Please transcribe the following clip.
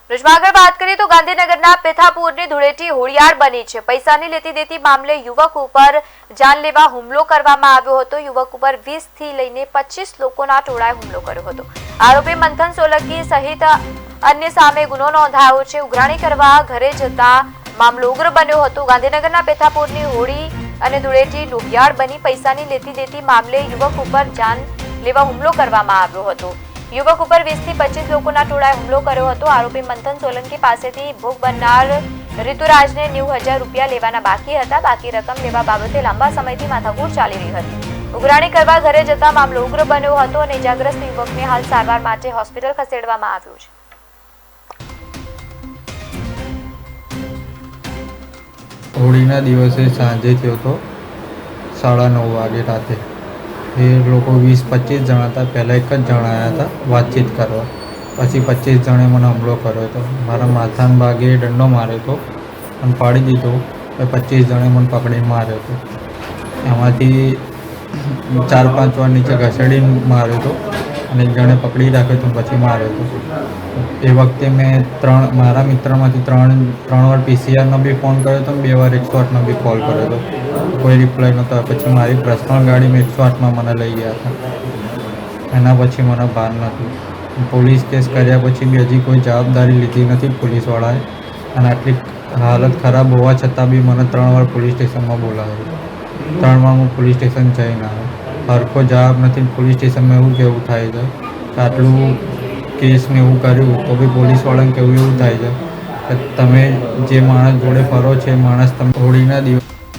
બ્રિજમાં આગળ વાત કરીએ તો ગાંધીનગરના પેથાપુરની ધૂળેટી હોળિયાળ બની છે। પૈસાની લેતી દેતી મામલે યુવક ઉપર જાનલેવા હુમલો કરવામાં આવ્યો હતો। યુવક ઉપર 20 થી લઈને 25 લોકોના ટોળાએ હુમલો કર્યો હતો। આરોપી મંથન સોલંકી સહિત અન્ય સામે ગુનો નોંધાયો છે। ઉઘરાણી કરવા ઘરે જતા મામલો ઉગ્ર બન્યો હતો। ગાંધીનગરના પેથાપુરની હોળી અને ધૂળેટી લોહિયાળ બની। પૈસાની લેતી દેતી મામલે યુવક ઉપર જાનલેવા હુમલો કરવામાં આવ્યો હતો। યુવક ઉપર 20 થી 25 લોકોના ટોળાએ હુમલો કર્યો હતો। આરોપી મંથન સોલંકી પાસેથી ભોગ બનનાર ઋતુરાજને 90,000 રૂપિયા લેવાના બાકી હતા। બાકી રકમ લેવા બાબતે લાંબા સમયથી માથાકૂટ ચાલી રહી હતી। ઉઘરાણી કરવા ઘરે જતા મામલો ઉગ્ર બન્યો હતો અને ઇજાગ્રસ્ત યુવકને હાલ સારવાર માટે હોસ્પિટલ ખસેડવામાં આવ્યો છે। હોળીના દિવસે સાંજે થયો હતો 9:30 વાગે રાતે। એ લોકો 20-25 જણા હતા। પહેલાં એક જ જણા આવ્યા હતા વાતચીત કરવા, પછી 25 જણે મને હુમલો કર્યો હતો। મારા માથાના ભાગે દંડો માર્યો હતો અને પાડી દીધો। 25 જણે મને પકડીને માર્યો હતો। એમાંથી 4-5 વાર નીચે ઘસેડીને માર્યો હતો અને એક જણે પકડી રાખ્યો હતો પછી માર્યો હતો। એ વખતે મેં મારા મિત્રમાંથી ત્રણ વાર PCRનો બી ફોન કર્યો હતો, 2 વાર 108નો બી કોલ કર્યો હતો, કોઈ રિપ્લાય નહોતો। પછી મારી પર્સનલ ગાડીમાં 108માં મને લઈ ગયા હતા। એના પછી મને ભાન નહોતું। પોલીસ કેસ કર્યા પછી બી હજી કોઈ જવાબદારી લીધી નથી પોલીસવાળાએ, અને આટલી હાલત ખરાબ હોવા છતાં બી મને 3 વાર પોલીસ સ્ટેશનમાં બોલાવ્યો। 3 વાર હું પોલીસ સ્ટેશન જઈને આવ્યો, હરખો જવાબ નથી। પોલીસ સ્ટેશનમાં એવું કેવું થાય છે કે આટલું કેસને એવું કર્યું તો બી પોલીસવાળાને કેવું એવું થાય છે કે તમે જે માણસ જોડે ફરો છે એ માણસ તમે હોળીના દિવસ